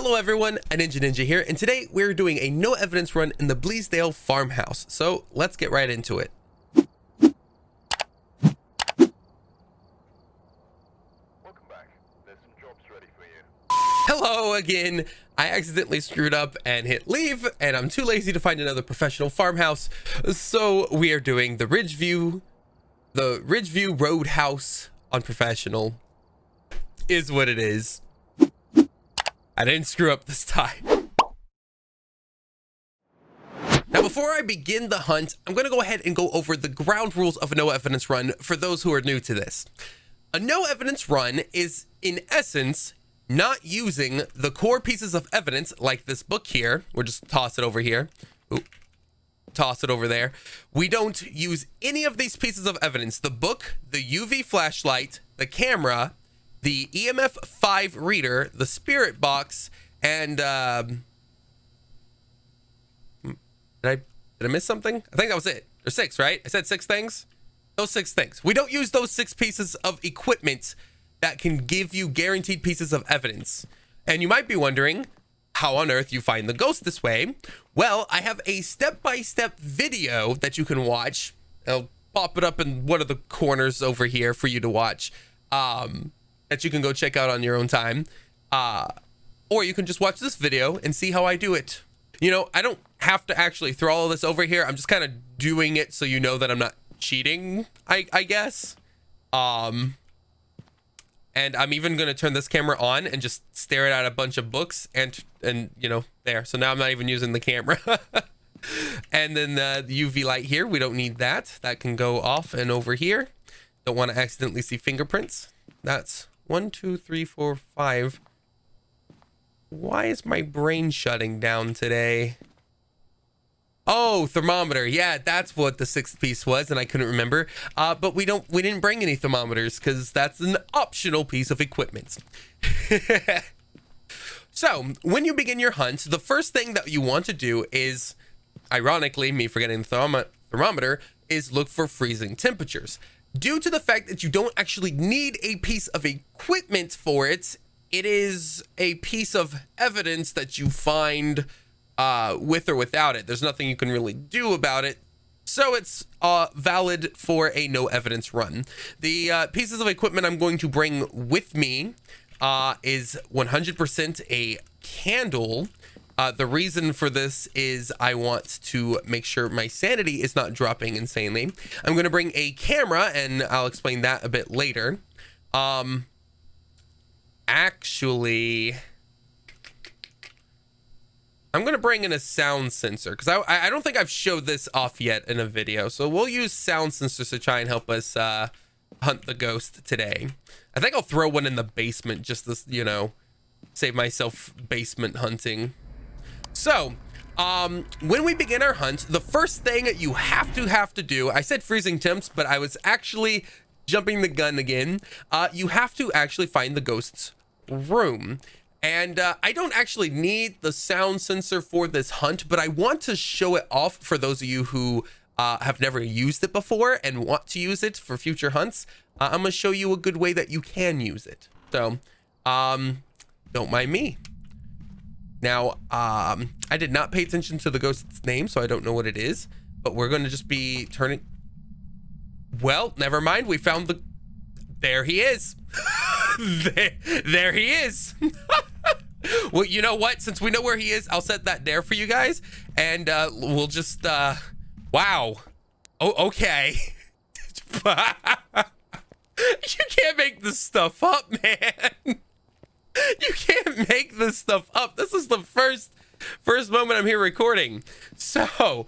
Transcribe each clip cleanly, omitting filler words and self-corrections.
Hello everyone, aninjaninja here, and today we're doing a no evidence run in the Bleasdale farmhouse. So let's get right into it. Welcome back. There's some jobs ready for you. Hello again. I accidentally screwed up and hit leave, and I'm too lazy to find another professional farmhouse. So we are doing the Ridgeview Roadhouse on professional. Is what it is. I didn't screw up this time. Now, before I begin the hunt, I'm going to go ahead and go over the ground rules of a no evidence run for those who are new to this. A no evidence run is, in essence, not using the core pieces of evidence like this book here. We'll just toss it over here. Ooh. Toss it over there. We don't use any of these pieces of evidence. The book, the UV flashlight, the camera, the EMF 5 reader, the spirit box, and did I miss something? I think that was it. There's 6, right? I said 6 things. Those 6 things. We don't use those 6 pieces of equipment that can give you guaranteed pieces of evidence. And you might be wondering how on earth you find the ghost this way. Well, I have a step-by-step video that you can watch. I'll pop it up in one of the corners over here for you to watch. That you can go check out on your own time. Or you can just watch this video and see how I do it. You know, I don't have to actually throw all of this over here. I'm just kind of doing it so you know that I'm not cheating, I guess. And I'm even going to turn this camera on and just stare at a bunch of books and you know, there. So now I'm not even using the camera. And then the UV light here, we don't need that. That can go off and over here. Don't want to accidentally see fingerprints. That's 1, 2, 3, 4, 5. Why is my brain shutting down today? Oh, thermometer. Yeah, that's what the 6th piece was, and I couldn't remember. But we didn't bring any thermometers because that's an optional piece of equipment. So, when you begin your hunt, the first thing that you want to do is, ironically, me forgetting the thermometer, is look for freezing temperatures. Due to the fact that you don't actually need a piece of equipment for it, it is a piece of evidence that you find with or without it. There's nothing you can really do about it. So it's valid for a no evidence run. The pieces of equipment I'm going to bring with me is 100% a candle. The reason for this is I want to make sure my sanity is not dropping insanely. I'm going to bring a camera, and I'll explain that a bit later. Actually, I'm going to bring in a sound sensor because I don't think I've showed this off yet in a video. So we'll use sound sensors to try and help us hunt the ghost today. I think I'll throw one in the basement just to, you know, save myself basement hunting. So, when we begin our hunt, the first thing you have to do, I said freezing temps, but I was actually jumping the gun again. You have to actually find the ghost's room. And I don't actually need the sound sensor for this hunt, but I want to show it off for those of you who have never used it before and want to use it for future hunts. I'm going to show you a good way that you can use it. So, don't mind me. Now, I did not pay attention to the ghost's name, so I don't know what it is, but we're going to just be turning. Well, never mind. We found the, there he is. there he is. Well, you know what? Since we know where he is, I'll set that there for you guys, and we'll just, wow. Oh, okay. You can't make this stuff up, man. You can't make this stuff up. This is the first moment I'm here recording. So,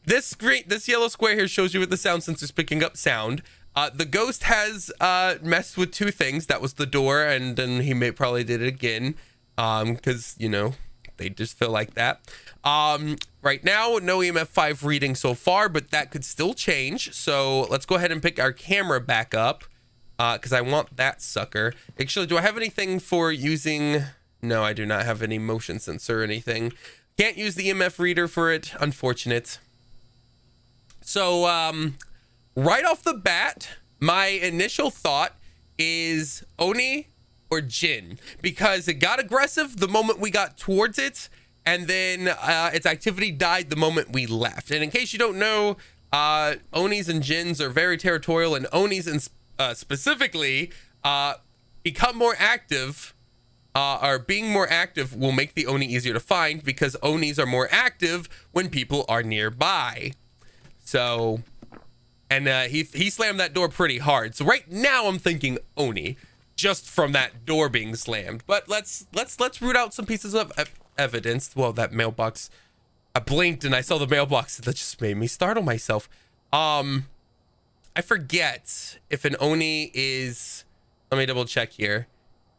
this yellow square here shows you what the sound sensor's picking up sound. The ghost has messed with 2 things. That was the door, and then he probably did it again, because you know they just feel like that. Right now, no EMF 5 reading so far, but that could still change. So let's go ahead and pick our camera back up. Because I want that sucker. Actually, do I have anything for using? No, I do not have any motion sensor or anything. Can't use the EMF reader for it. Unfortunate. So, right off the bat, my initial thought is Oni or Jin, because it got aggressive the moment we got towards it, and then its activity died the moment we left. And in case you don't know, Onis and Jins are very territorial, and Onis specifically become more active, or being more active will make the Oni easier to find, because Onis are more active when people are nearby. So, and he slammed that door pretty hard. So right now I'm thinking Oni, just from that door being slammed. But let's root out some pieces of evidence. Well, that mailbox, I blinked and I saw the mailbox. That just made me startle myself. I forget if an Oni is, let me double check here.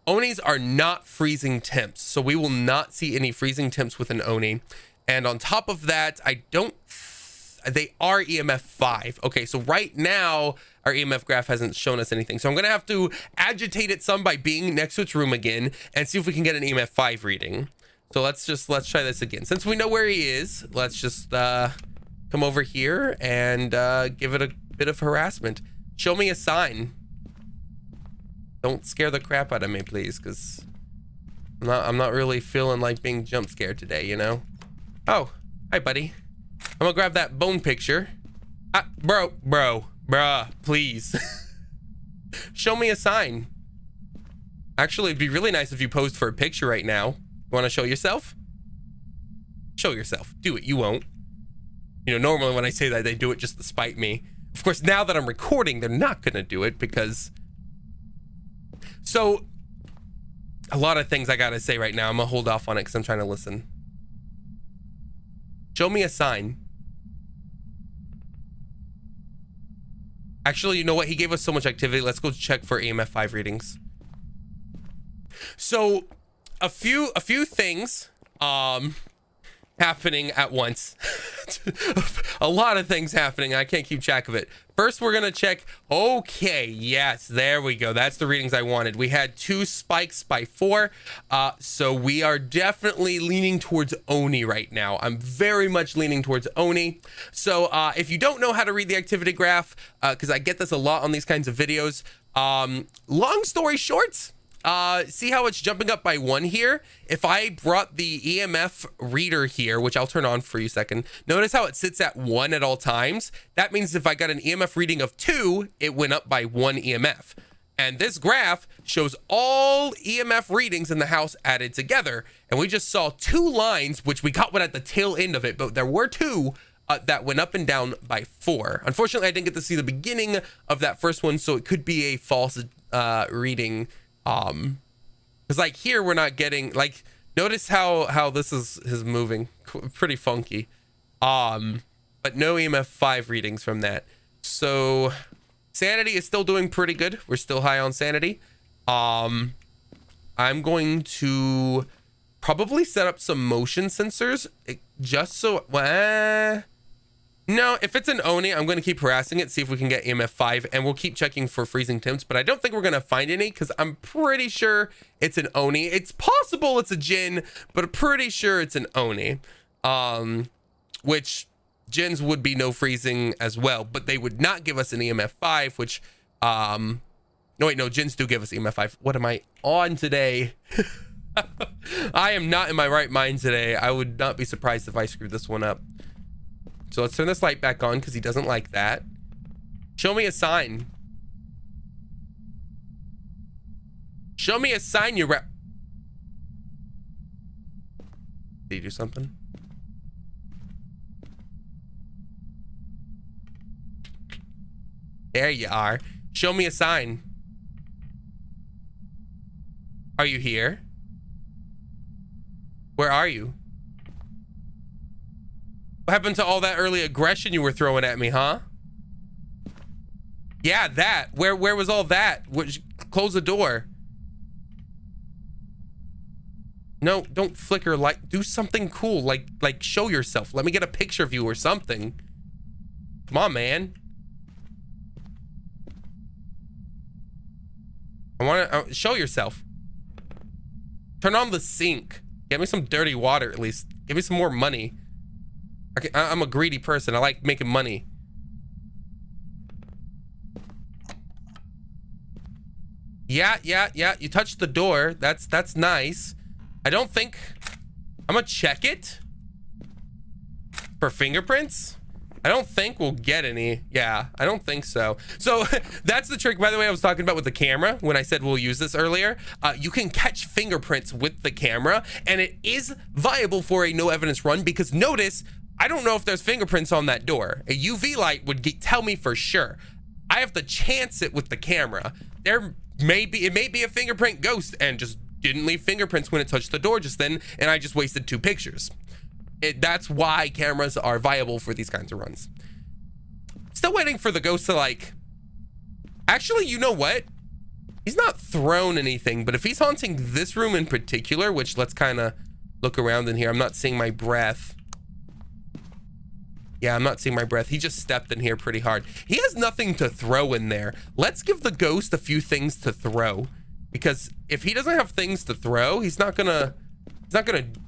Onis are not freezing temps, so we will not see any freezing temps with an Oni. And on top of that, they are EMF 5. Okay, so right now our EMF graph hasn't shown us anything. So I'm gonna have to agitate it some by being next to its room again and see if we can get an EMF 5 reading. So let's try this again. Since we know where he is, let's just come over here and give it a bit of harassment. Show me a sign. Don't scare the crap out of me, please, because I'm not really feeling like being jump scared today, you know? Oh, hi, buddy. I'm gonna grab that bone picture. Bruh, please. Show me a sign. Actually, it'd be really nice if you posed for a picture right now. You wanna show yourself? Show yourself. Do it. You won't. You know, normally when I say that, they do it just to spite me. Of course, now that I'm recording, they're not gonna do it because... So, a lot of things I gotta say right now. I'm gonna hold off on it because I'm trying to listen. Show me a sign. Actually, you know what? He gave us so much activity. Let's go check for EMF 5 readings. So, a few things happening at once. A lot of things happening. I can't keep track of it. First, we're gonna check. Okay, yes, there we go. That's the readings I wanted. We had 2 spikes by 4. So we are definitely leaning towards Oni right now. I'm very much leaning towards Oni. So if you don't know how to read the activity graph, because I get this a lot on these kinds of videos, long story short, see how it's jumping up by 1 here? If I brought the EMF reader here, which I'll turn on for you a second, notice how it sits at 1 at all times. That means if I got an EMF reading of 2, it went up by 1 EMF. And this graph shows all EMF readings in the house added together. And we just saw 2 lines, which we got one at the tail end of it, but there were 2 that went up and down by 4. Unfortunately, I didn't get to see the beginning of that first one, so it could be a false reading. Because like here we're not getting, like, notice how this is moving pretty funky, but no EMF 5 readings from that. So sanity is still doing pretty good. We're still high on sanity. I'm going to probably set up some motion sensors just so no, if it's an Oni, I'm going to keep harassing it, see if we can get EMF 5, and we'll keep checking for freezing temps, but I don't think we're going to find any, because I'm pretty sure it's an Oni. It's possible it's a Jin, but I'm pretty sure it's an Oni, which Jins would be no freezing as well, but they would not give us an EMF 5, which, no, wait, no, Jins do give us EMF 5. What am I on today? I am not in my right mind today. I would not be surprised if I screwed this one up. So let's turn this light back on because he doesn't like that. Show me a sign. Show me a sign, you rep. Did you do something? There you are. Show me a sign. Are you here? Where are you? What happened to all that early aggression you were throwing at me, huh? Yeah, that. Where was all that? Close the door. No, don't flicker light. Do something cool. Like show yourself. Let me get a picture of you or something. Come on, man. I want to show yourself. Turn on the sink. Get me some dirty water at least. Give me some more money. I'm a greedy person. I like making money. Yeah. You touched the door. That's nice. I don't think... I'm gonna check it for fingerprints. I don't think we'll get any. Yeah, I don't think so. So that's the trick, by the way, I was talking about with the camera when I said we'll use this earlier. You can catch fingerprints with the camera, and it is viable for a no evidence run because notice, I don't know if there's fingerprints on that door. A UV light would tell me for sure. I have to chance it with the camera. It may be a fingerprint ghost and just didn't leave fingerprints when it touched the door just then, and I just wasted 2 pictures. That's why cameras are viable for these kinds of runs. Still waiting for the ghost to like... Actually, you know what? He's not thrown anything, but if he's haunting this room in particular, which let's kind of look around in here. I'm not seeing my breath. Yeah, I'm not seeing my breath. He just stepped in here pretty hard. He has nothing to throw in there. Let's give the ghost a few things to throw. Because if he doesn't have things to throw, he's not gonna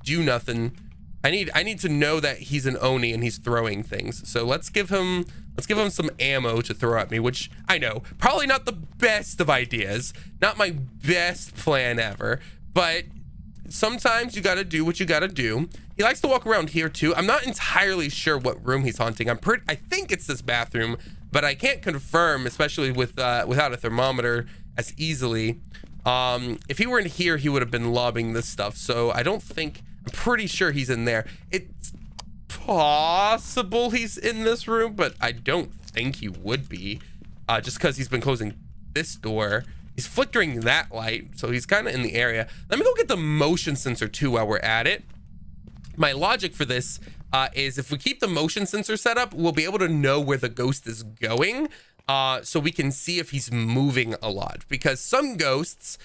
do nothing. I need to know that he's an Oni and he's throwing things. So let's give him some ammo to throw at me, which I know probably not the best of ideas, not my best plan ever, but sometimes you got to do what you got to do. He likes to walk around here too. I'm not entirely sure what room he's haunting. I think it's this bathroom, but I can't confirm, especially without a thermometer as easily. If he were in here, he would have been lobbing this stuff. So I'm pretty sure he's in there. It's possible he's in this room, but I don't think he would be, just because he's been closing this door. He's flickering that light, so he's kind of in the area. Let me go get the motion sensor too while we're at it. My logic for this is if we keep the motion sensor set up, we'll be able to know where the ghost is going, so we can see if he's moving a lot, because some ghosts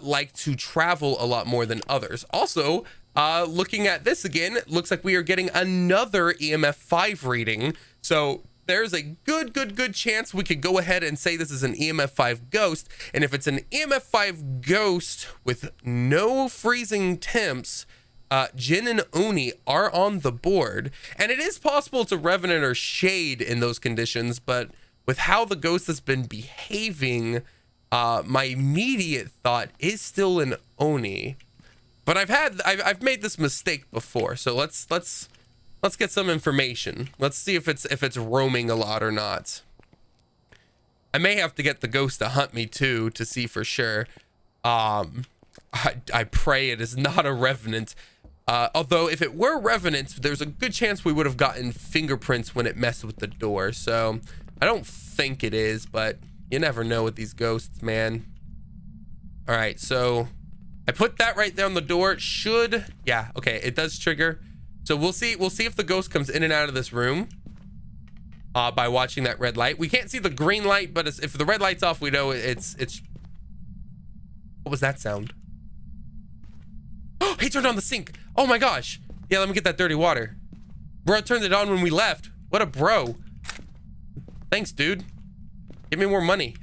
like to travel a lot more than others. Also, looking at this again, it looks like we are getting another EMF 5 reading. So there's a good chance we could go ahead and say this is an EMF 5 ghost. And if it's an EMF 5 ghost with no freezing temps, Jin and Oni are on the board. And it is possible to Revenant or Shade in those conditions, but with how the ghost has been behaving, my immediate thought is still an Oni. But I've made this mistake before, so let's get some information. Let's see if it's roaming a lot or not. I may have to get the ghost to hunt me too to see for sure. I pray it is not a Revenant. Although if it were Revenant, there's a good chance we would have gotten fingerprints when it messed with the door. So I don't think it is, but you never know with these ghosts, man. All right, so I put that right there on the door. Yeah, okay, it does trigger. So we'll see if the ghost comes in and out of this room by watching that red light. We can't see the green light, but if the red light's off, we know it's what was that sound? Oh, he turned on the sink. Oh my gosh. Yeah, let me get that dirty water. Bro turned it on when we left. What a bro. Thanks, dude. Give me more money.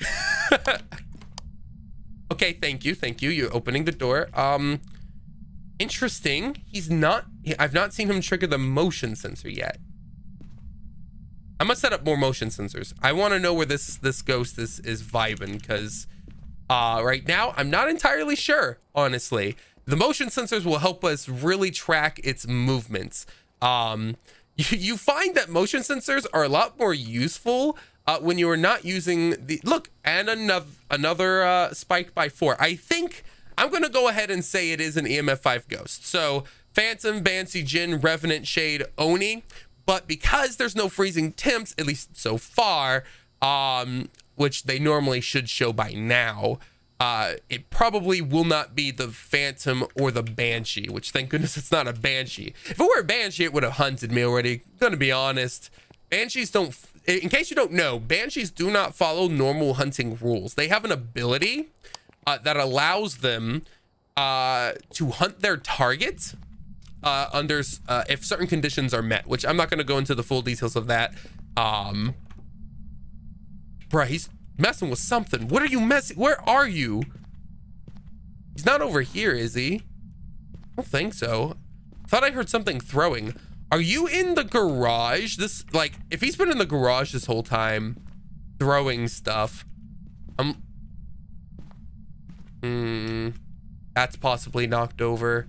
Okay, thank you. You're opening the door. Interesting. I've not seen him trigger the motion sensor yet. I'm gonna set up more motion sensors. I want to know where this ghost is vibing, because right now I'm not entirely sure, honestly. The motion sensors will help us really track its movements. You find that motion sensors are a lot more useful when you are not using the look. And another spike by 4. I think I'm gonna go ahead and say it is an EMF 5 ghost. So Phantom, Banshee, Jin, Revenant, Shade, Oni. But because there's no freezing temps, at least so far, which they normally should show by now, it probably will not be the Phantom or the Banshee, which thank goodness it's not a Banshee. If it were a Banshee, it would have hunted me already. Gonna be honest. Banshees don't, in case you don't know, Banshees do not follow normal hunting rules. They have an ability that allows them to hunt their target under if certain conditions are met, which I'm not going to go into the full details of that. Bruh, he's messing with something. What are you messing? Where are you? He's not over here, is he? I don't think so. Thought I heard something throwing. Are you in the garage? If he's been in the garage this whole time throwing stuff, That's possibly knocked over.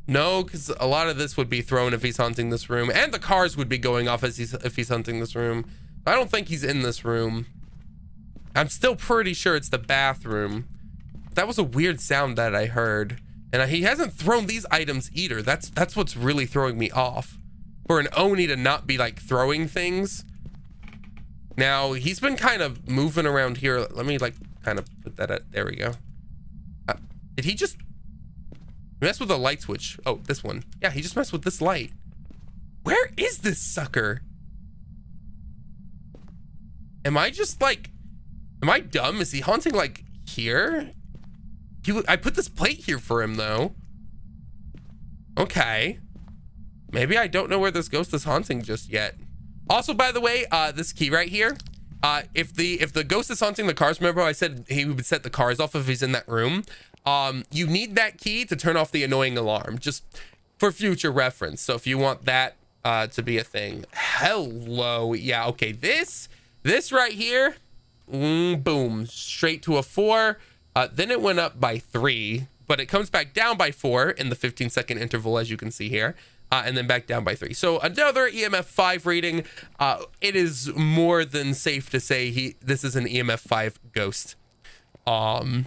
No, because a lot of this would be thrown if he's hunting this room, and the cars would be going off as if he's hunting this room. I don't think he's in this room. I'm still pretty sure it's the bathroom. That was a weird sound that I heard, and he hasn't thrown these items either. That's what's really throwing me off. For an Oni to not be like throwing things. Now he's been kind of moving around here. Let me like kind of put that at, there we go. Did he just mess with the light switch? Oh, this one. Yeah, he just messed with this light. Where is this sucker? Am I just like, am I dumb? Is he haunting like here? I put this plate here for him though. Okay. Maybe I don't know where this ghost is haunting just yet. Also, by the way, this key right here, if the ghost is haunting the cars, remember how I said he would set the cars off if he's in that room? You need that key to turn off the annoying alarm, just for future reference. So if you want that to be a thing. Hello. Yeah, okay. This right here, boom, straight to a 4. Then it went up by 3, but it comes back down by 4 in the 15-second interval, as you can see here. And then back down by 3. So another EMF 5 rating. It is more than safe to say this is an EMF 5 ghost. The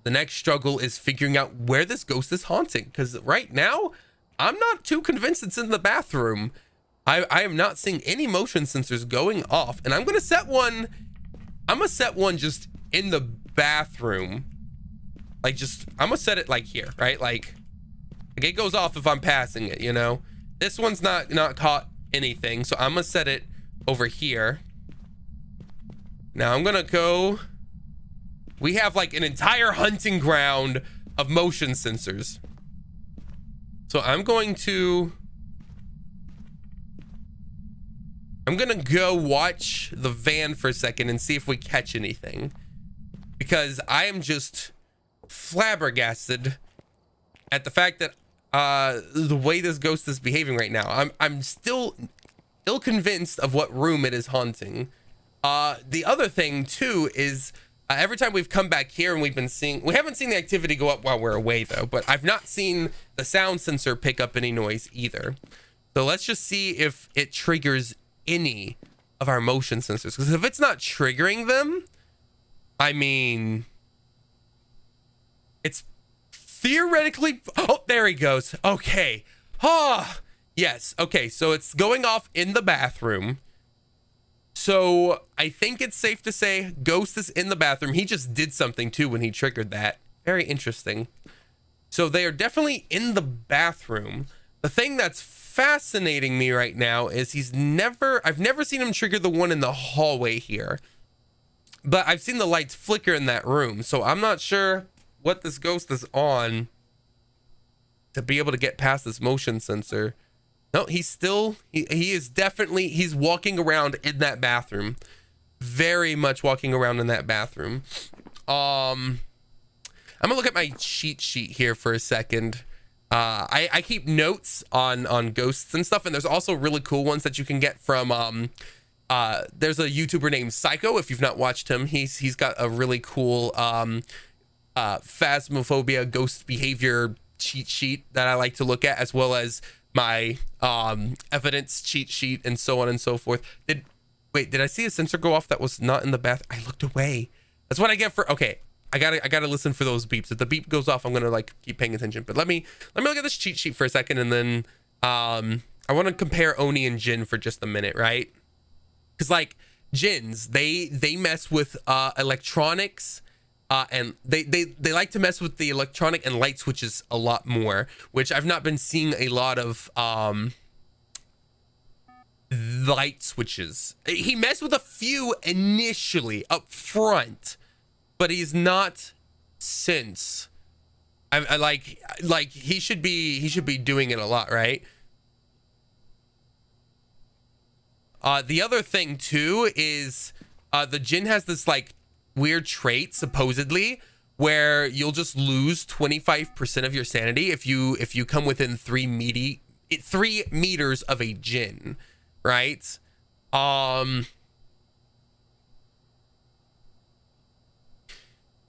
next struggle is figuring out where this ghost is haunting, because right now I'm not too convinced it's in the bathroom. I am not seeing any motion sensors going off, and I'm gonna set one just in the bathroom. Like, just I'm gonna set it like here, right? Like it goes off if I'm passing it, you know. This one's not caught anything, so I'm gonna set it over here. Now I'm gonna go. We have like an entire hunting ground of motion sensors. So I'm gonna go watch the van for a second and see if we catch anything, because I am just flabbergasted at the fact that the way this ghost is behaving right now. I'm still ill-convinced of what room it is haunting. The other thing too is every time we've come back here and we haven't seen the activity go up while we're away though, but I've not seen the sound sensor pick up any noise either. So let's just see if it triggers any of our motion sensors, because if it's not triggering them, I mean, it's theoretically, oh, there he goes. Okay. Yes. Okay. So it's going off in the bathroom. So I think it's safe to say ghost is in the bathroom. He just did something too when he triggered that. Very interesting. So they are definitely in the bathroom. The thing that's fascinating me right now is I've never seen him trigger the one in the hallway here, but I've seen the lights flicker in that room. So I'm not sure what this ghost is on to be able to get past this motion sensor. No, he's walking around in that bathroom. Very much walking around in that bathroom. I'm gonna look at my cheat sheet here for a second. I keep notes on ghosts and stuff, and there's also really cool ones that you can get from there's a YouTuber named Psycho. If you've not watched him, he's got a really cool phasmophobia ghost behavior cheat sheet that I like to look at, as well as my evidence cheat sheet and so on and so forth. Did I see a sensor go off that was not in the bath? I looked away. That's what I get for, okay, I gotta listen for those beeps. If the beep goes off, I'm gonna like keep paying attention. But let me look at this cheat sheet for a second, and then I want to compare Oni and Jin for just a minute, right? Because like Jins, they mess with electronics, and they like to mess with the electronic and light switches a lot more, which I've not been seeing a lot of light switches. He messed with a few initially up front, but he's not since. I like he should be doing it a lot, right? The other thing too is the Jin has this like weird trait supposedly where you'll just lose 25% of your sanity if you come within 3 meters of a Jin, right?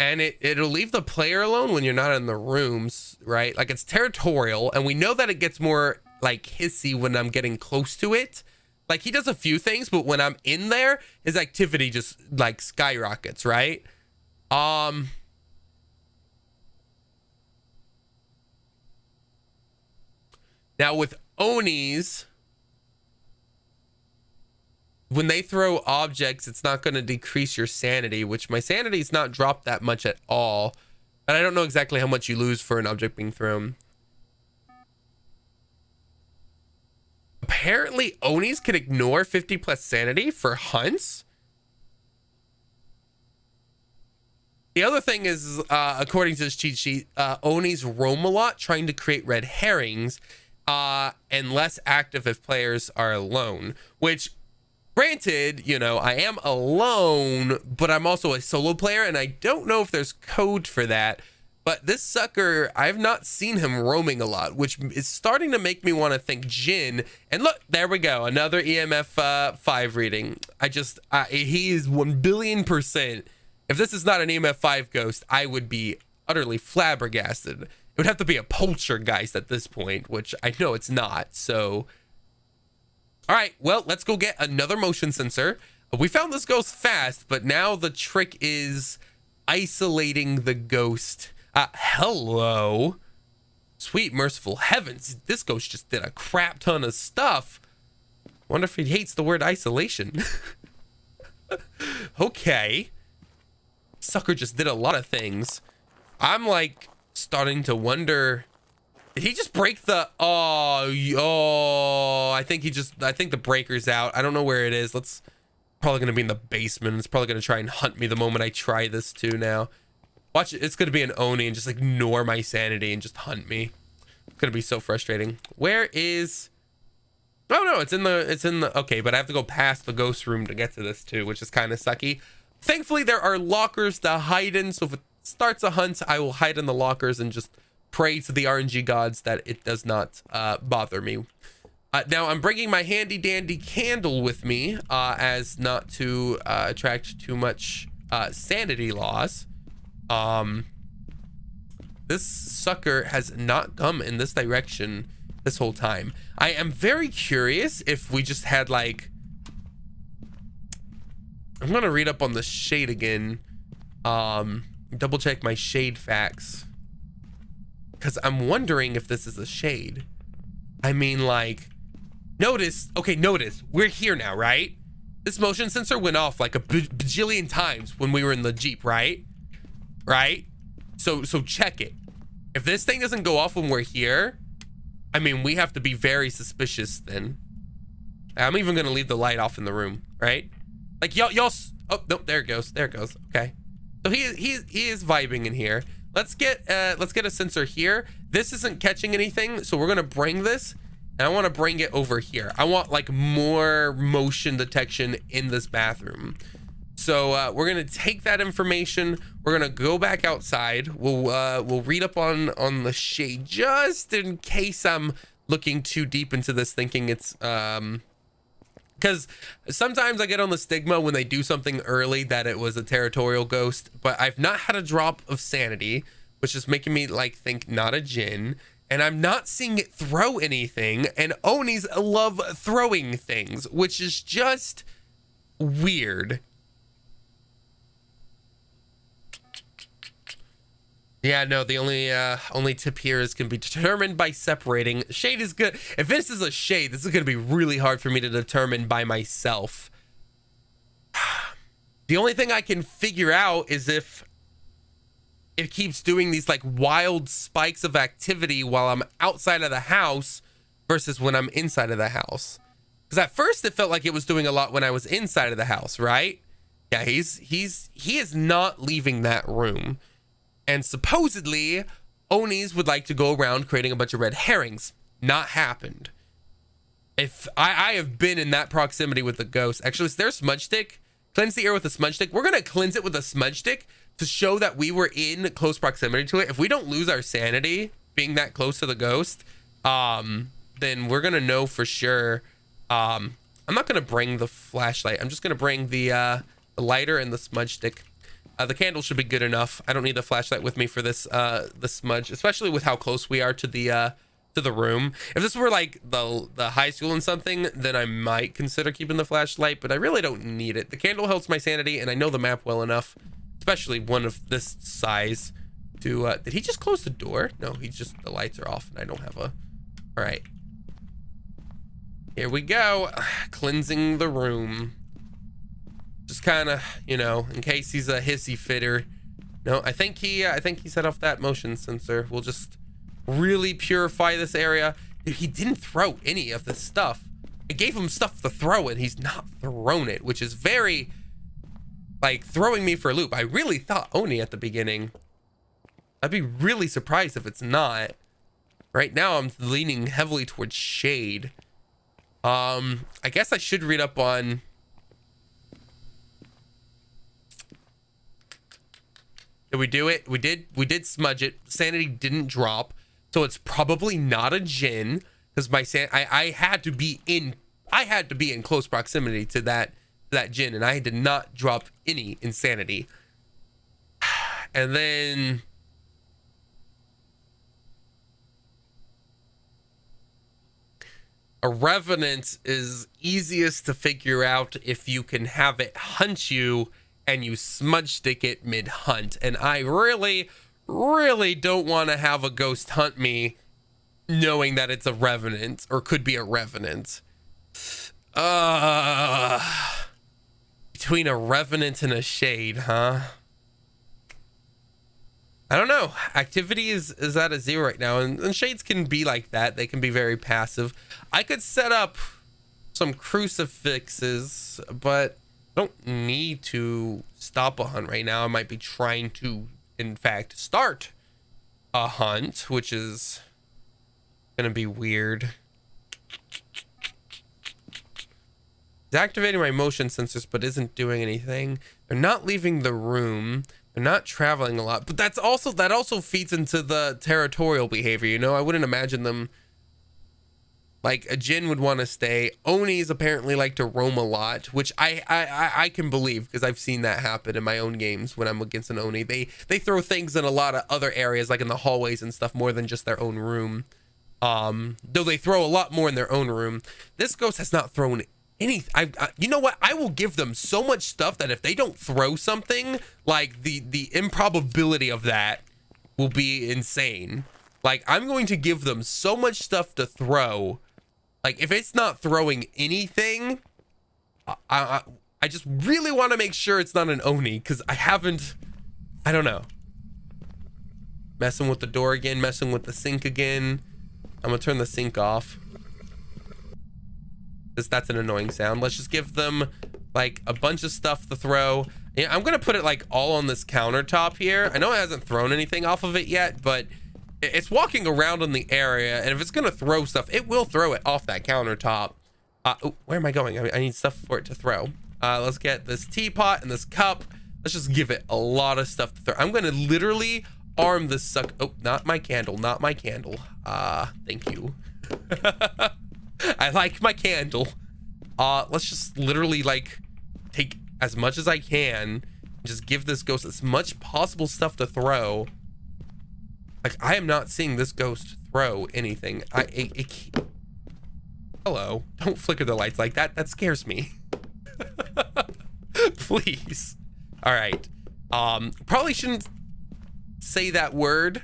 And it'll leave the player alone when you're not in the rooms, right? Like, it's territorial, and we know that it gets more like hissy when I'm getting close to it. Like, he does a few things, but when I'm in there, his activity just like skyrockets, right? Now with Onis, when they throw objects, it's not going to decrease your sanity, which my sanity's not dropped that much at all. But I don't know exactly how much you lose for an object being thrown. Apparently, Onis can ignore 50 plus sanity for hunts. The other thing is, according to this cheat sheet, Onis roam a lot, trying to create red herrings, and less active if players are alone, which... Granted, you know, I am alone, but I'm also a solo player, and I don't know if there's code for that. But this sucker, I've not seen him roaming a lot, which is starting to make me want to think Jin. And look, there we go, another EMF 5 reading. He is 1,000,000,000%. If this is not an EMF 5 ghost, I would be utterly flabbergasted. It would have to be a poltergeist at this point, which I know it's not, so... All right, well, let's go get another motion sensor. We found this ghost fast, but now the trick is isolating the ghost. Hello. Sweet merciful heavens. This ghost just did a crap ton of stuff. Wonder if he hates the word isolation. Okay. Sucker just did a lot of things. I'm like starting to wonder... Did he just break the... Oh, I think the breaker's out. I don't know where it is. Probably going to be in the basement. It's probably going to try and hunt me the moment I try this too now. Watch it. It's going to be an Oni and just ignore my sanity and just hunt me. It's going to be so frustrating. Where is... Oh, no, it's in the... Okay, but I have to go past the ghost room to get to this too, which is kind of sucky. Thankfully, there are lockers to hide in. So if it starts a hunt, I will hide in the lockers and just... pray to the RNG gods that it does not bother me. Now I'm bringing my handy dandy candle with me as not to attract too much sanity loss. This sucker has not come in this direction this whole time. I am very curious if we just had like... I'm gonna read up on the shade again. Double check my shade facts. Because I'm wondering if this is a shade. I mean, like, notice, we're here now, right? This motion sensor went off like a bajillion times when we were in the Jeep, right? Right? So check it. If this thing doesn't go off when we're here, I mean, we have to be very suspicious then. I'm even going to leave the light off in the room, right? Like, y'all, oh, no, there it goes. Okay. So he is vibing in here. Let's get a sensor here. This isn't catching anything, so we're gonna bring this, and I want to bring it over here. I want like more motion detection in this bathroom. So we're gonna take that information. We're gonna go back outside. We'll read up on the shade just in case I'm looking too deep into this, thinking it's because sometimes I get on the stigma when they do something early that it was a territorial ghost, but I've not had a drop of sanity, which is making me like think not a Jinn, and I'm not seeing it throw anything, and Onis love throwing things, which is just weird. Yeah, no, the only tip here is can be determined by separating. Shade is good. If this is a shade, this is going to be really hard for me to determine by myself. The only thing I can figure out is if it keeps doing these like wild spikes of activity while I'm outside of the house versus when I'm inside of the house. Because at first it felt like it was doing a lot when I was inside of the house, right? Yeah, he is not leaving that room. And supposedly, Onis would like to go around creating a bunch of red herrings. Not happened. If I have been in that proximity with the ghost. Actually, is there a smudge stick? Cleanse the air with a smudge stick. We're going to cleanse it with a smudge stick to show that we were in close proximity to it. If we don't lose our sanity being that close to the ghost, then we're going to know for sure. I'm not going to bring the flashlight. I'm just going to bring the lighter and the smudge stick. The candle should be good enough. I don't need the flashlight with me for this the smudge, especially with how close we are to the room. If this were like the high school and something, then I might consider keeping the flashlight, but I really don't need it. The candle helps my sanity, and I know the map well enough, especially one of this size, to did he just close the door? No, he just, the lights are off and I don't have a, all right. Here we go. Cleansing the room. Just kind of, you know, in case he's a hissy fitter. No, I think he set off that motion sensor. We'll just really purify this area. Dude, he didn't throw any of this stuff. I gave him stuff to throw and he's not thrown it, which is very, like, throwing me for a loop. I really thought Oni at the beginning. I'd be really surprised if it's not. Right now I'm leaning heavily towards shade. I guess I should read up on, did we do it? We did smudge it. Sanity didn't drop, so it's probably not a djinn, because my I had to be in close proximity to that djinn, and I did not drop any insanity. And then a revenant is easiest to figure out if you can have it hunt you and you smudge stick it mid-hunt. And I really, really don't want to have a ghost hunt me knowing that it's a revenant or could be a revenant. Between a revenant and a shade, huh? I don't know. Activity is at a 0 right now, and shades can be like that. They can be very passive. I could set up some crucifixes, but I don't need to stop a hunt right now. I might be trying to, in fact, start a hunt, which is gonna be weird. It's activating my motion sensors, but isn't doing anything. They're not leaving the room. They're not traveling a lot, but that also feeds into the territorial behavior. You know, I wouldn't imagine them, like, a djinn would want to stay. Onis apparently like to roam a lot, which I can believe, because I've seen that happen in my own games when I'm against an Oni. They throw things in a lot of other areas, like in the hallways and stuff, more than just their own room. Though they throw a lot more in their own room. This ghost has not thrown anything. You know what? I will give them so much stuff that if they don't throw something, like the improbability of that will be insane. Like, I'm going to give them so much stuff to throw. Like, if it's not throwing anything, I just really want to make sure it's not an Oni, because I don't know. Messing with the door again, messing with the sink again. I'm gonna turn the sink off. That's an annoying sound. Let's just give them like a bunch of stuff to throw. Yeah, I'm gonna put it like all on this countertop here. I know it hasn't thrown anything off of it yet, but it's walking around in the area, and if it's gonna throw stuff, it will throw it off that countertop. Oh, where am I going? I need stuff for it to throw. Let's get this teapot and this cup. Let's just give it a lot of stuff to throw. I'm gonna literally arm this suck. Oh, not my candle, not my candle. Thank you. I like my candle. Let's just literally like take as much as I can and just give this ghost as much possible stuff to throw. Like, I am not seeing this ghost throw anything. Hello, don't flicker the lights like that. That scares me. Please. All right. Probably shouldn't say that word.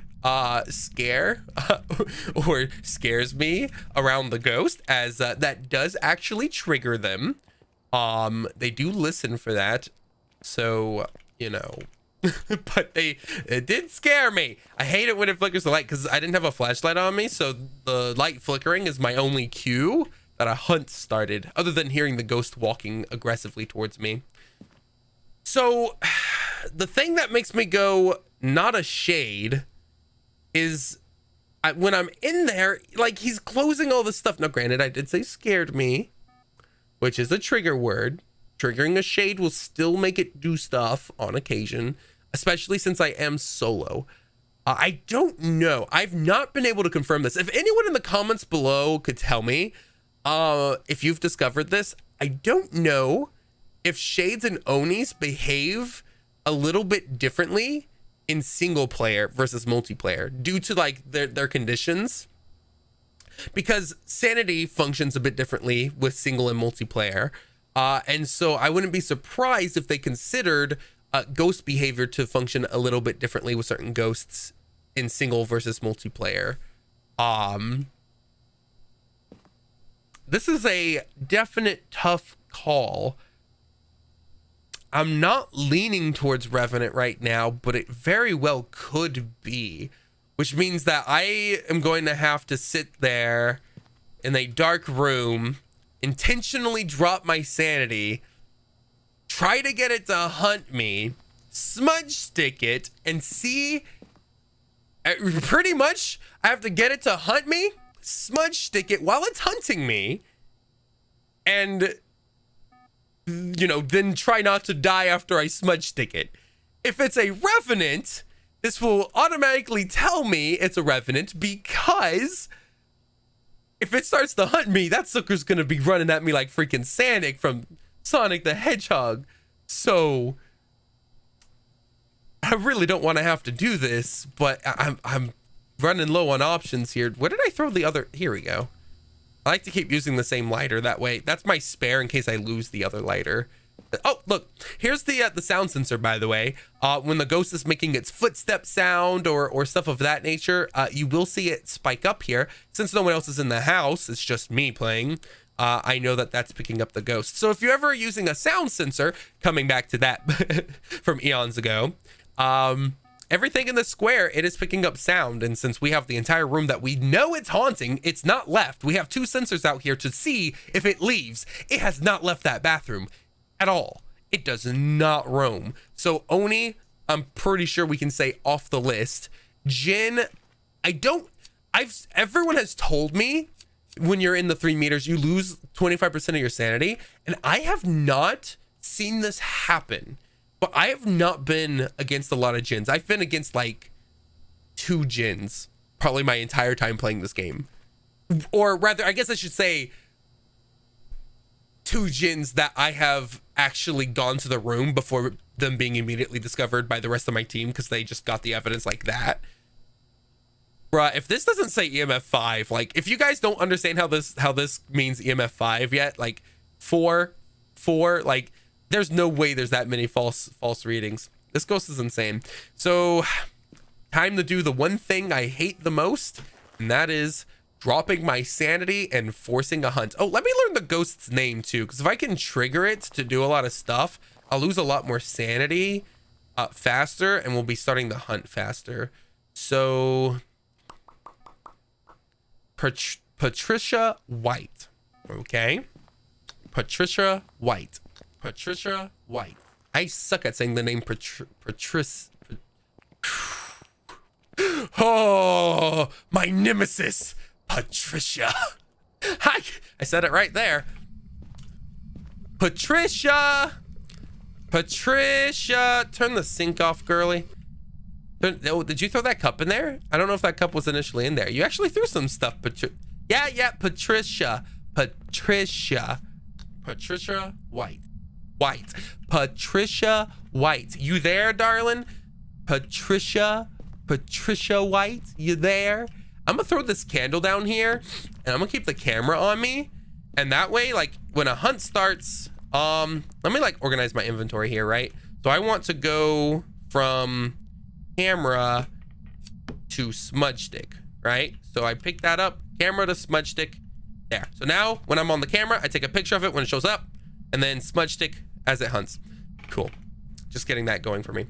Scare or scares me around the ghost, as that does actually trigger them. They do listen for that, so you know. But it did scare me. I hate it when it flickers the light, because I didn't have a flashlight on me, so the light flickering is my only cue that a hunt started, other than hearing the ghost walking aggressively towards me. So the thing that makes me go not a shade is when I'm in there, like, he's closing all this stuff. Now, granted, I did say scared me, which is a trigger word. Triggering a shade will still make it do stuff on occasion, especially since I am solo. I don't know. I've not been able to confirm this. If anyone in the comments below could tell me if you've discovered this, I don't know if shades and Onis behave a little bit differently in single player versus multiplayer due to like their conditions, because sanity functions a bit differently with single and multiplayer. And so I wouldn't be surprised if they considered ghost behavior to function a little bit differently with certain ghosts in single versus multiplayer. This is a definite tough call. I'm not leaning towards Revenant right now, but it very well could be, which means that I am going to have to sit there in a dark room, intentionally drop my sanity, try to get it to hunt me, smudge stick it, and see. Pretty much, I have to get it to hunt me, smudge stick it while it's hunting me, and then try not to die after I smudge stick it. If it's a Revenant, this will automatically tell me it's a Revenant, because if it starts to hunt me, that sucker's gonna be running at me like freaking Sonic from Sonic the Hedgehog. So I really don't want to have to do this, but I'm running low on options here. Where did I throw the other? Here we go. I like to keep using the same lighter. That way, that's my spare in case I lose the other lighter. Oh, look, here's the sound sensor, by the way. When the ghost is making its footstep sound or stuff of that nature, you will see it spike up here. Since no one else is in the house, it's just me playing. I know that that's picking up the ghost. So if you're ever using a sound sensor, coming back to that from eons ago, everything in the square, it is picking up sound. And since we have the entire room that we know it's haunting, it's not left. We have two sensors out here to see if it leaves. It has not left that bathroom at all. It does not roam. So Oni, I'm pretty sure we can say off the list. Jin, everyone has told me when you're in the 3 meters, you lose 25% of your sanity. And I have not seen this happen. But I have not been against a lot of Jins. I've been against like 2 Jins probably my entire time playing this game. Or rather, I guess I should say 2 Jins that I have actually gone to the room before them being immediately discovered by the rest of my team because they just got the evidence like that. Bruh, if this doesn't say EMF 5, like if you guys don't understand how this means EMF 5 yet, like 4, like there's no way there's that many false readings. This ghost is insane. So time to do the one thing I hate the most, and that is dropping my sanity and forcing a hunt. Oh, let me learn the ghost's name too, because if I can trigger it to do a lot of stuff, I'll lose a lot more sanity faster, and we'll be starting the hunt faster. So Patricia White. Okay. Patricia White. Patricia White. I suck at saying the name Patrice. Oh, my nemesis, Patricia. I said it right there. Patricia. Turn the sink off, girly. Oh, did you throw that cup in there? I don't know if that cup was initially in there. You actually threw some stuff, yeah, Patricia White. Patricia White. You there, darling? Patricia White, you there? I'm gonna throw this candle down here and I'm gonna keep the camera on me. And that way, like when a hunt starts, let me like organize my inventory here, right? So I want to go from camera to smudge stick, right? So I pick that up, camera to smudge stick, there. So now when I'm on the camera, I take a picture of it when it shows up, and then smudge stick as it hunts. Cool. Just getting that going for me.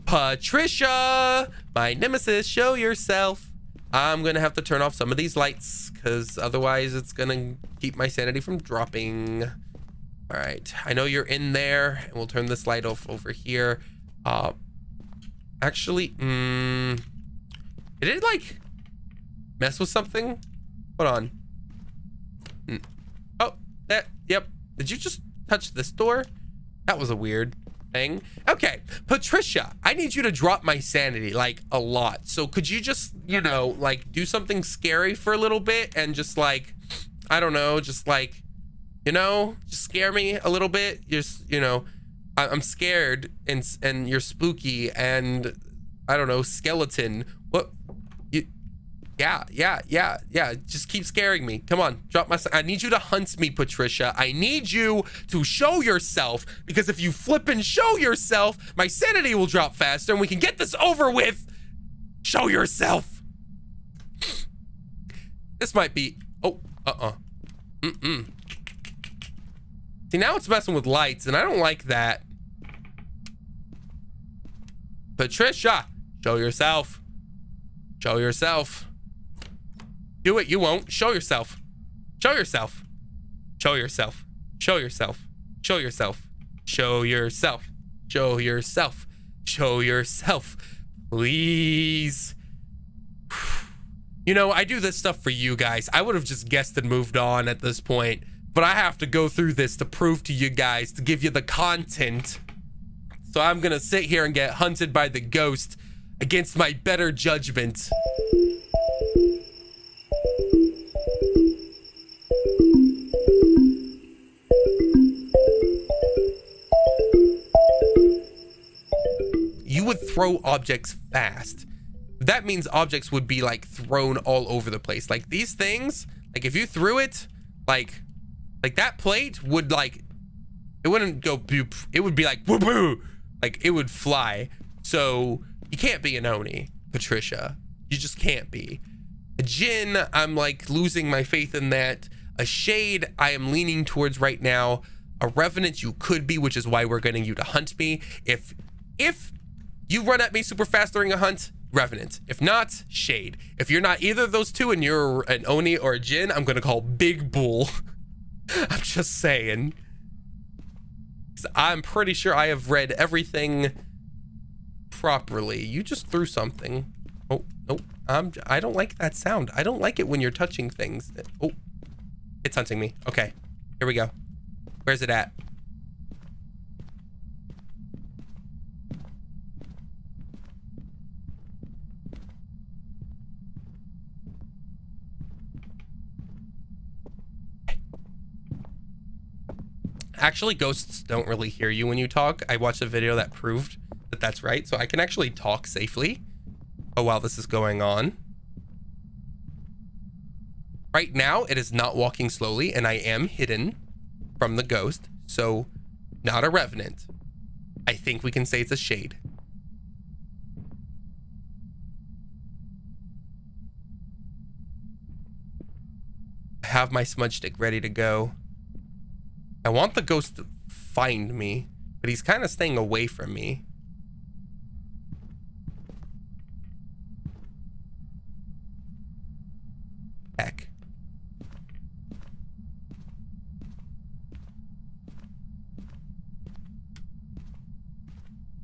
Patricia, my nemesis, show yourself. I'm gonna have to turn off some of these lights because otherwise it's gonna keep my sanity from dropping. All right, I know you're in there, and we'll turn this light off over here. Actually, did it like mess with something? Hold on. Oh, yep. Did you just touch this door? That was a weird thing. Okay, Patricia, I need you to drop my sanity like a lot. So could you just, like do something scary for a little bit and just like, I don't know, just like, just scare me a little bit. Just, I'm scared, and you're spooky, and I don't know, skeleton. What? Yeah. Just keep scaring me. Come on, drop my. I need you to hunt me, Patricia. I need you to show yourself, because if you flip and show yourself, my sanity will drop faster, and we can get this over with. Show yourself. This might be. Oh, See, now it's messing with lights, and I don't like that. Patricia, show yourself. Show yourself. Do it. You won't. Show yourself. Show yourself. Show yourself. Show yourself. Show yourself. Show yourself. Show yourself. Show yourself. Please. You know, I do this stuff for you guys. I would have just guessed and moved on at this point, but I have to go through this to prove to you guys, to give you the content. So I'm gonna sit here and get hunted by the ghost against my better judgment. You would throw objects fast. That means objects would be like thrown all over the place. Like these things, like if you threw it, like that plate would like, it wouldn't go boop. It would be like boo boo. Like it would fly. So you can't be an Oni, Patricia. You just can't be. A Jinn, I'm like losing my faith in that. A Shade, I am leaning towards right now. A Revenant, you could be, which is why we're getting you to hunt me. If you run at me super fast during a hunt, Revenant. If not, Shade. If you're not either of those two and you're an Oni or a Jinn, I'm gonna call Big Bull. I'm just saying. I'm pretty sure I have read everything properly. You just threw something. Oh, nope. I don't like that sound. I don't like it when you're touching things. Oh, it's hunting me. Okay, here we go. Where's it at? Actually, ghosts don't really hear you when you talk. I watched a video that proved that that's right. So I can actually talk safely while this is going on. Right now, it is not walking slowly, and I am hidden from the ghost. So not a Revenant. I think we can say it's a Shade. I have my smudge stick ready to go. I want the ghost to find me, but he's kind of staying away from me. Heck.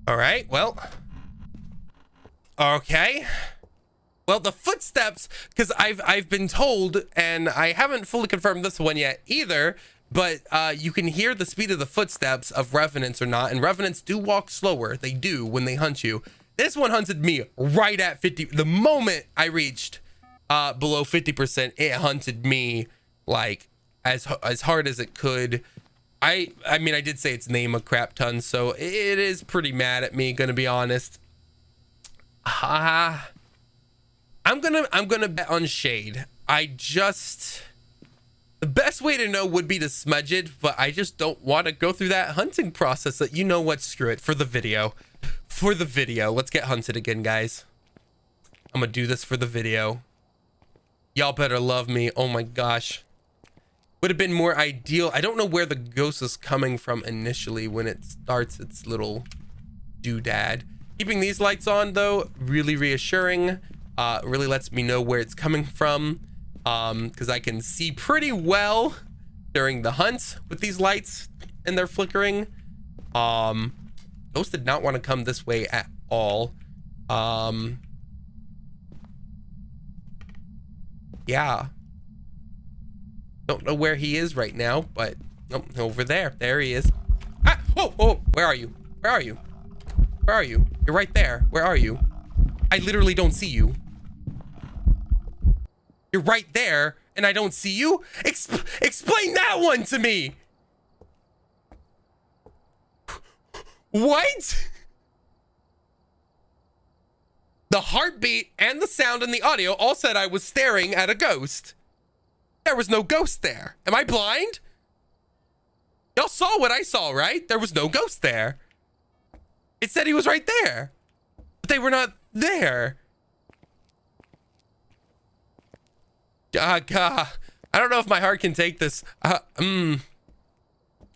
All right, well. Okay. Well, the footsteps, because I've been told, and I haven't fully confirmed this one yet either, but you can hear the speed of the footsteps of Revenants or not, and Revenants do walk slower. They do when they hunt you. This one hunted me right at 50. The moment I reached below 50%, it hunted me like as hard as it could. I mean, I did say its name a crap ton, so it is pretty mad at me, gonna be honest. I'm gonna bet on Shade. The best way to know would be to smudge it, but I just don't want to go through that hunting process. That, you know what, screw it, for the video. For the video, let's get hunted again, guys. I'm gonna do this for the video. Y'all better love me. Oh my gosh. Would have been more ideal. I don't know where the ghost is coming from initially when it starts its little doodad. Keeping these lights on though, really reassuring. Really lets me know where it's coming from. Because I can see pretty well during the hunt with these lights and they're flickering. Ghost did not want to come this way at all. Yeah. Don't know where he is right now, but oh, over there. There he is. Ah! Oh, where are you? Where are you? Where are you? You're right there. Where are you? I literally don't see you. You're right there, and I don't see you? Explain that one to me! What? The heartbeat and the sound and the audio all said I was staring at a ghost. There was no ghost there. Am I blind? Y'all saw what I saw, right? There was no ghost there. It said he was right there, but they were not there. God, I don't know if my heart can take this.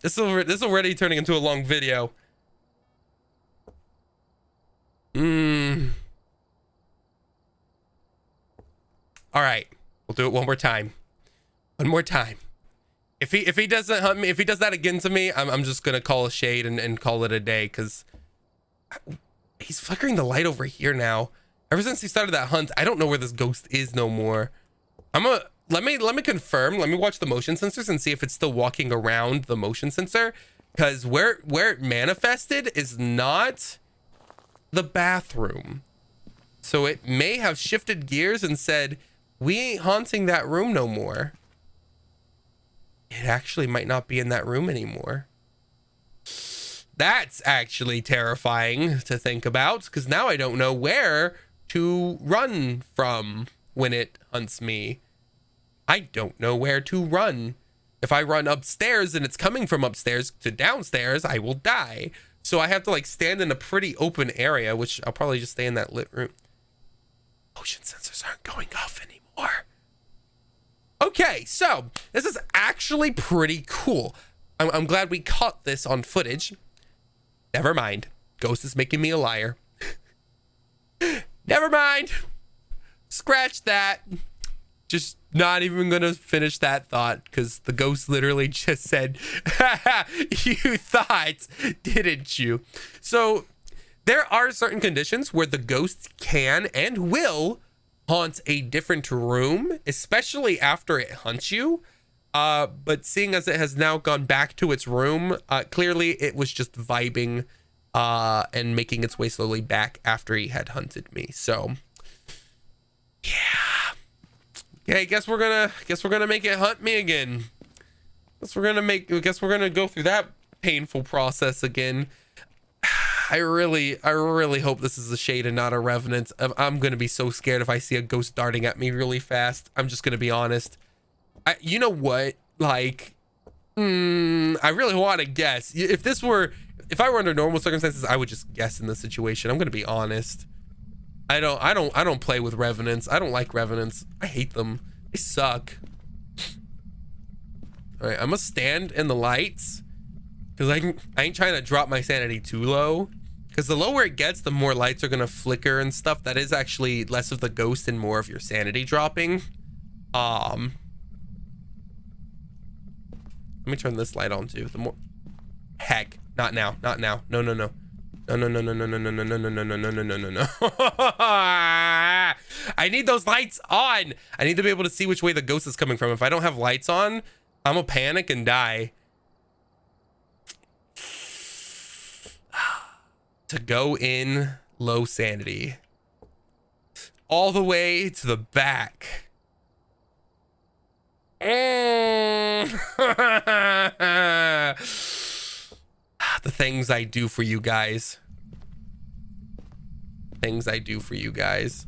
This is already turning into a long video. All right, we'll do it one more time. One more time. If he doesn't hunt me, if he does that again to me, I'm just gonna call a shade and call it a day, because he's flickering the light over here now. Ever since he started that hunt, I don't know where this ghost is no more. Let me confirm. Let me watch the motion sensors and see if it's still walking around the motion sensor, because where it manifested is not the bathroom. So it may have shifted gears and said, we ain't haunting that room no more. It actually might not be in that room anymore. That's actually terrifying to think about, because now I don't know where to run from when it hunts me. I don't know where to run. If I run upstairs and it's coming from upstairs to downstairs, I will die. So I have to like stand in a pretty open area, which I'll probably just stay in that lit room. Motion sensors aren't going off anymore. Okay, so this is actually pretty cool. I'm glad we caught this on footage. Never mind. Ghost is making me a liar. Never mind. Scratch that. Just not even gonna finish that thought, because the ghost literally just said, you thought, didn't you? So there are certain conditions where the ghost can and will haunt a different room, especially after it hunts you. But seeing as it has now gone back to its room, clearly it was just vibing and making its way slowly back after he had hunted me. So yeah. Okay, guess we're gonna make it hunt me again. Guess we're gonna go through that painful process again. I really hope this is a shade and not a revenant. I'm gonna be so scared if I see a ghost darting at me really fast. I'm just gonna be honest. You know what? Like, I really want to guess. If I were under normal circumstances, I would just guess in this situation. I'm gonna be honest. I don't play with revenants. I don't like revenants. I hate them. They suck. All right, I'm gonna stand in the lights, because I ain't trying to drop my sanity too low, because the lower it gets, the more lights are gonna flicker and stuff. That is actually less of the ghost and more of your sanity dropping. Let me turn this light on too. The more, heck, not now, not now. No. No. I need those lights on. I need to be able to see which way the ghost is coming from. If I don't have lights on, I'm gonna panic and die. To go in low sanity. All the way to the back. The things I do for you guys. Things I do for you guys.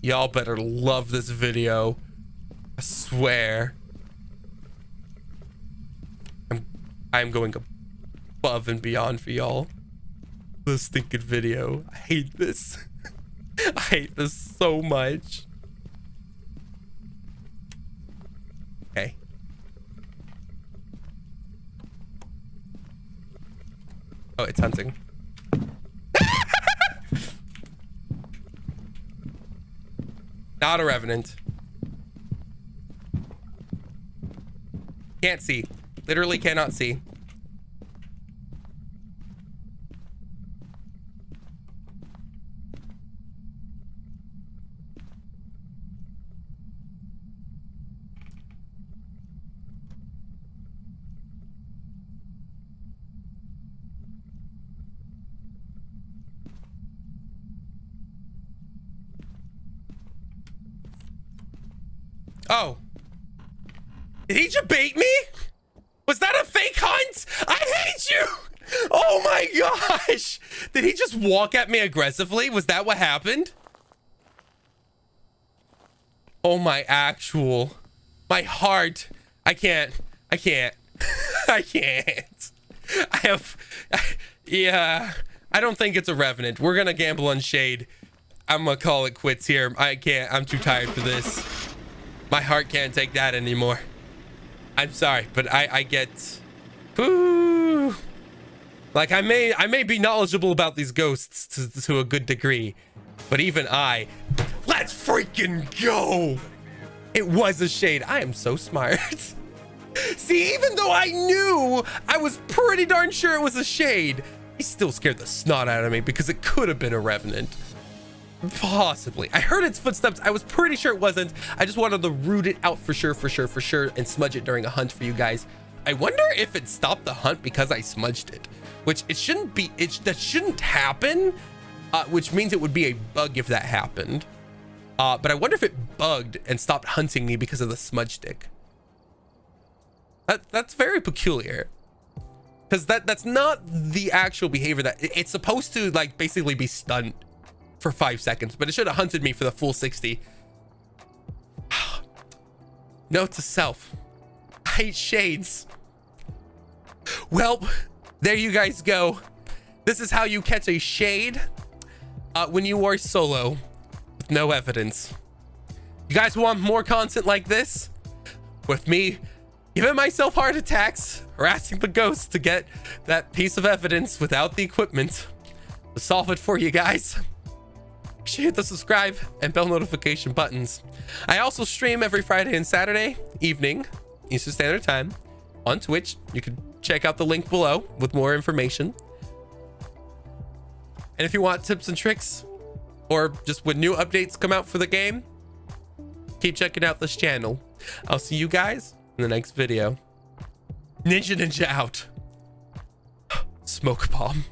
Y'all better love this video. I swear. I'm going above and beyond for y'all. This stinking video. I hate this. I hate this so much. Okay. Oh, it's hunting. Not a revenant. Can't see. Literally cannot see. Oh. Did he just bait me? Was that a fake hunt? I hate you! Oh my gosh! Did he just walk at me aggressively? Was that what happened? Oh my heart. I can't. I can't. Yeah. I don't think it's a Revenant. We're gonna gamble on Shade. I'm gonna call it quits here. I can't. I'm too tired for this. My heart can't take that anymore. I'm sorry, but I get... Ooh. Like, I may be knowledgeable about these ghosts to a good degree, but even let's freaking go. It was a Shade. I am so smart. See, even though I knew, I was pretty darn sure it was a Shade, he still scared the snot out of me because it could have been a Revenant. Possibly. I heard its footsteps. I was pretty sure it wasn't. I just wanted to root it out for sure, and smudge it during a hunt for you guys. I wonder if it stopped the hunt because I smudged it, which it shouldn't be. That shouldn't happen, which means it would be a bug if that happened. But I wonder if it bugged and stopped hunting me because of the smudge stick. That's very peculiar, because that's not the actual behavior that it's supposed to, like, basically be stunned for 5 seconds, but it should have hunted me for the full 60. Note to self, I hate Shades. Well, there you guys go. This is how you catch a Shade when you are solo with no evidence. You guys want more content like this with me giving myself heart attacks, harassing the ghosts to get that piece of evidence without the equipment to solve it for you guys? Make sure you hit the subscribe and bell notification buttons. I also stream every Friday and Saturday evening, Eastern Standard Time, on Twitch. You can check out the link below with more information. And if you want tips and tricks, or just when new updates come out for the game, keep checking out this channel. I'll see you guys in the next video. Ninja out. Smoke bomb.